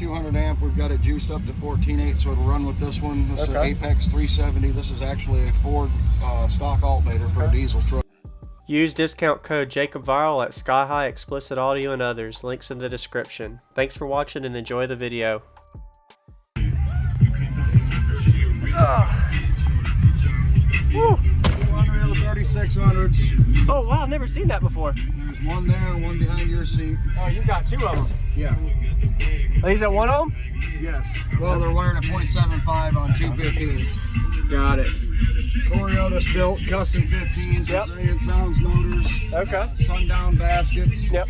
200 amp. We've got it juiced up to 14.8, so it'll run with this one. This is an Apex 370. This is actually a Ford stock alternator for a diesel truck. Use discount code JacobViral at Sky High, Xplicit Audio, and others. Links in the description. Thanks for watching and enjoy the video. Woo. Unrio 3600s. Oh wow, I've never seen that before. There's one there and one behind your seat. Oh, you got two of them. Yeah. Are these at one of them? Yes. Well, they're wired at 0.75 on 215s. Got it. Coriolis built, custom 15s, Yep. Brazilian Sounds motors. Okay. Sundown baskets. Yep.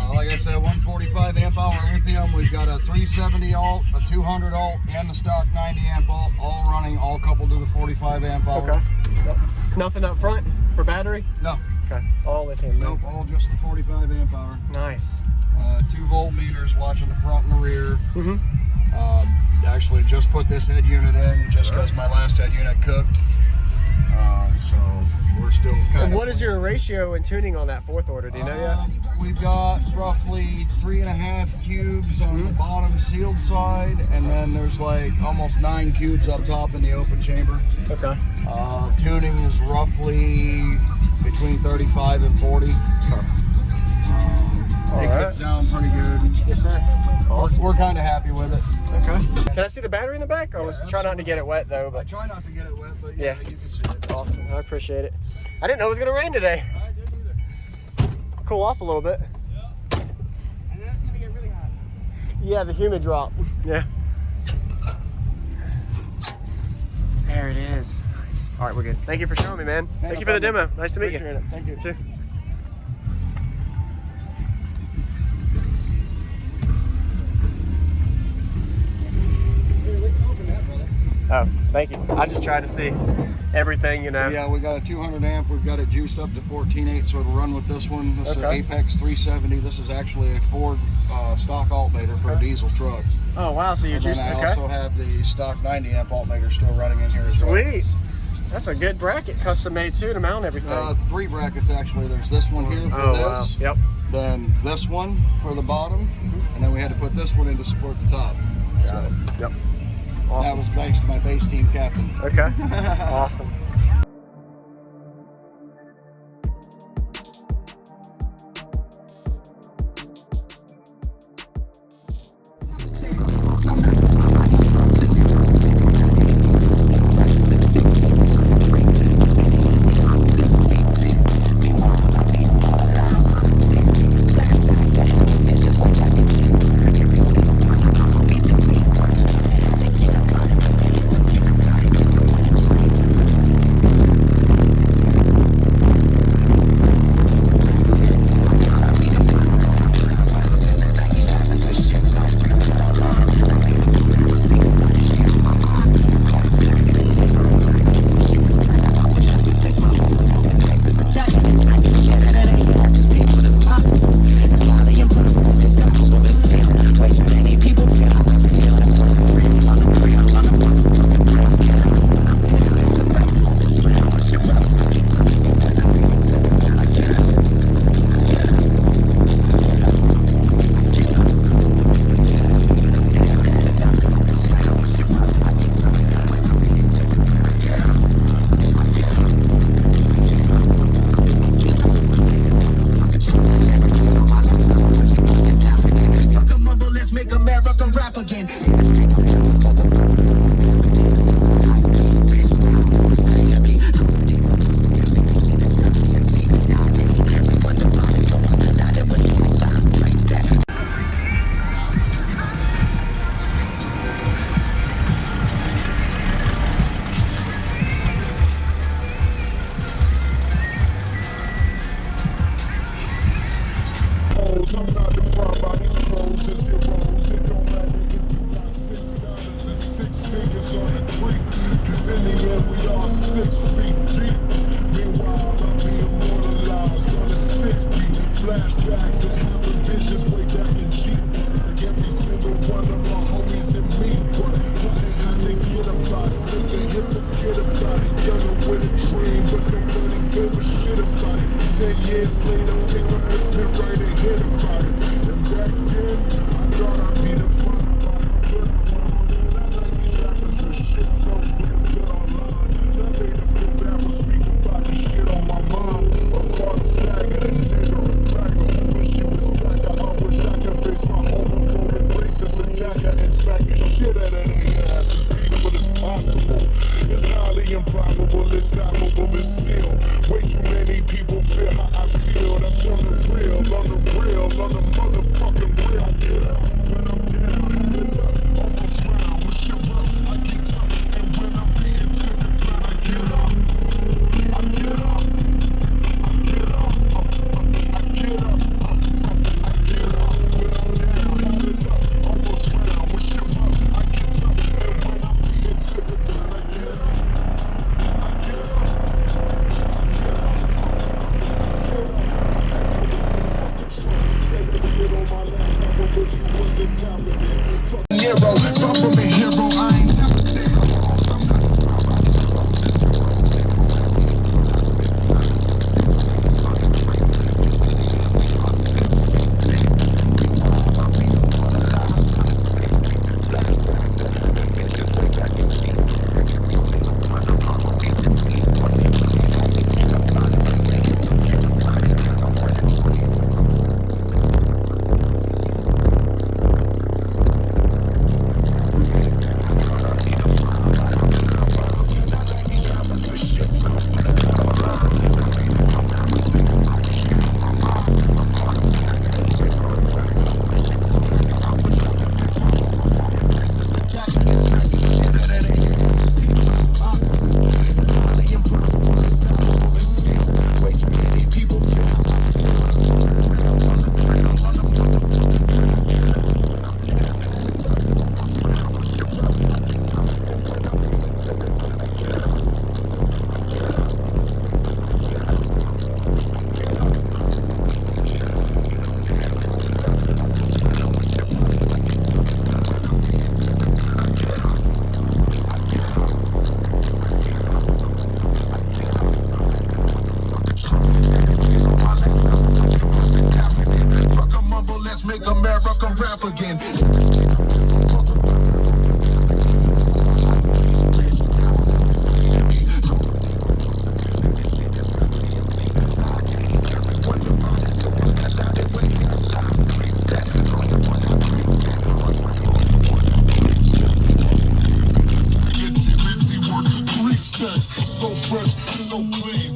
Like I said, 145 amp hour lithium. We've got a 370 alt, a 200 alt, and the stock 90 amp alt, all running, all coupled to the 45 amp hour. Okay. Yep. Nothing up front for battery? No. Okay. All lithium. Nope, all just the 45 amp hour. Nice. 2 volt meters watching the front and the rear. Mm-hmm. Actually just put this head unit in just because my last head unit cooked. So we're still kind of... What is your ratio and tuning on that fourth order? Do you know yet? We've got roughly 3.5 cubes on the bottom sealed side, and then there's like almost 9 cubes up top in the open chamber. Okay. Tuning is roughly between 35 and 40. It gets down pretty good. Yes, sir. Awesome. We're kind of happy with it. Okay. Can I see the battery in the back? I was trying not to get it wet though. But I try not to get it wet, but yeah, you can see it. Awesome. I appreciate it. I didn't know it was going to rain today. I didn't either. Cool off a little bit. Yeah. And then it's going to get really hot. Yeah, the humid drop. Yeah. There it is. Nice. All right, we're good. Thank you for showing me, man. Thank you for the demo. Nice to meet you. Appreciate it. Thank you. You too. Oh, thank you. I just tried to see everything, you know. So yeah, we got a 200 amp. We've got it juiced up to 14.8, so it'll run with this one. This is an Apex 370. This is actually a Ford stock alternator for a diesel truck. Oh wow, so you juiced. And I also have the stock 90 amp alternator still running in here as well. Sweet. That's a good bracket, custom made too, to mount everything. 3 brackets actually. There's this one here for this. Wow. Yep. Then this one for the bottom, and then we had to put this one in to support the top. Got it. Yep. Awesome. That was thanks to my base team captain. Okay. Awesome. rap again. So fresh, so clean.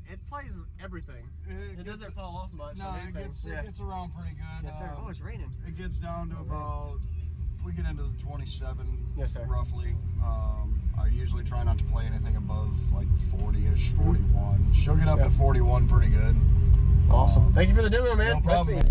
It plays everything. It doesn't fall off much. No, it gets around pretty good. Yes, sir. Oh, it's raining. It gets down to about, we get into the 27, yes, sir, roughly. I usually try not to play anything above like 40-ish, 41. She'll get up at 41 pretty good. Awesome. Thank you for the demo, man. No problem.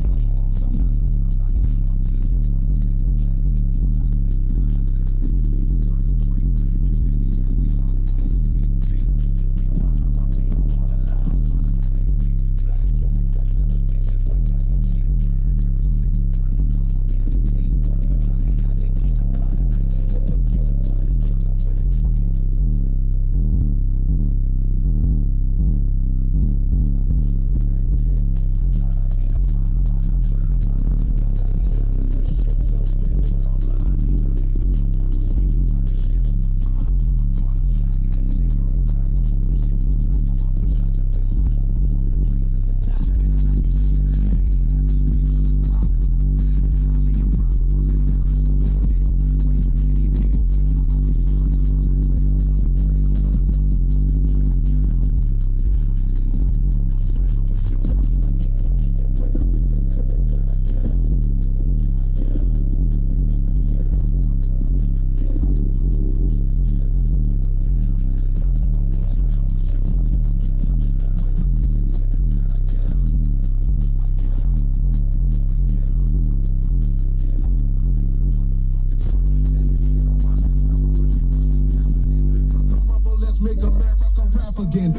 Make America rap again.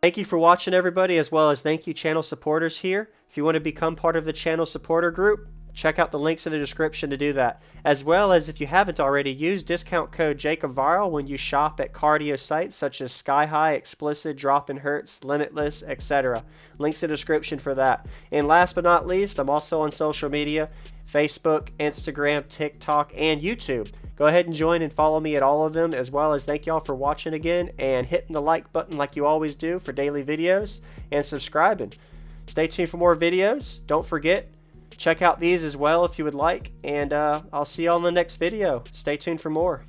Thank you for watching, everybody, as well as thank you channel supporters here. If you want to become part of the channel supporter group, check out the links in the description to do that. As well as, if you haven't already, use discount code JacobViral when you shop at cardio sites such as Sky High, Xplicit, DroppinHz, Limitless, etc. Links in the description for that. And last but not least, I'm also on social media, Facebook, Instagram, TikTok, and YouTube. Go ahead and join and follow me at all of them, as well as thank y'all for watching again and hitting the like button like you always do for daily videos and subscribing. Stay tuned for more videos. Don't forget, check out these as well if you would like, and I'll see you all in the next video. Stay tuned for more.